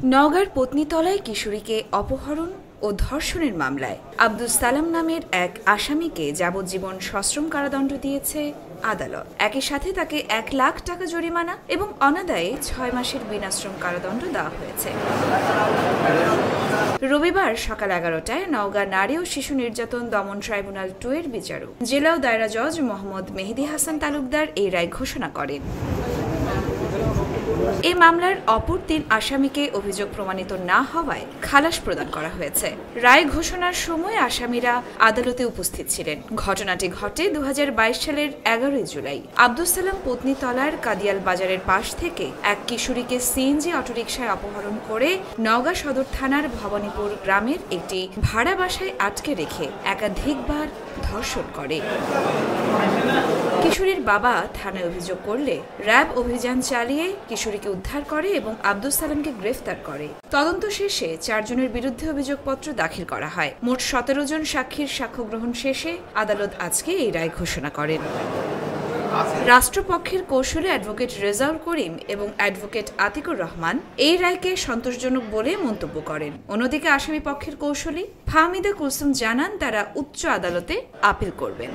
নওগাঁর পত্নীতলায় কিশোরীকে অপহরণ ও ধর্ষণের মামলায় আব্দুস সালাম নামের এক আসামিকে যাবজ্জীবন সশ্রম কারাদণ্ড দিয়েছে আদালত। একই সাথে তাকে ১ লাখ টাকা জরিমানা এবং অনাদায়ে ৬ মাসের বিনাশ্রম কারাদণ্ড দেওয়া হয়েছে। রবিবার সকাল ১১টায় নওগাঁ নারী ও শিশু নির্যাতন দমন ট্রাইব্যুনাল ২ এর বিচারক জেলা ও দায়রা জজ মোহাম্মদ মেহেদী হাসান তালুকদার এই রায় ঘোষণা করেন। এই মামলার অপর ৩ আসামিকে অভিযোগ প্রমাণিত না হওয়ায় খালাস প্রদান করা হয়েছে। রায় ঘোষণার সময় আসামিরা আদালতে উপস্থিত ছিলেন। ঘটনাটি ঘটে ২০২২ সালের ১১ জুলাই। আব্দুস সালাম পত্নীতলার কাদিয়াল বাজারের পাশ থেকে এক কিশোরীকে সিএনজি অটোরিকশায় অপহরণ করে নওগাঁ সদর থানার ভবানীপুর গ্রামের একটি ভাড়া বাসায় আটকে রেখে একাধিকবার ধর্ষণ করে। কিশোরীর বাবা থানায় অভিযোগ করলে র্যাব অভিযান চালিয়ে কিশোরীকে উদ্ধার করে এবং আব্দুস সালামকে গ্রেফতার করে। তদন্ত শেষে ৪ জনের বিরুদ্ধে অভিযোগপত্র দাখিল করা হয়। মোট ১৭ জন সাক্ষীর সাক্ষ্য গ্রহণ শেষে আদালত আজকে এই রায় ঘোষণা করেন। রাষ্ট্রপক্ষের কৌশলী অ্যাডভোকেট রেজাউল করিম এবং অ্যাডভোকেট আতিকুর রহমান এই রায়কে সন্তোষজনক বলে মন্তব্য করেন। অন্যদিকে আসামি পক্ষের কৌশলী ফাহমিদা কুলসুম জানান তারা উচ্চ আদালতে আপিল করবেন।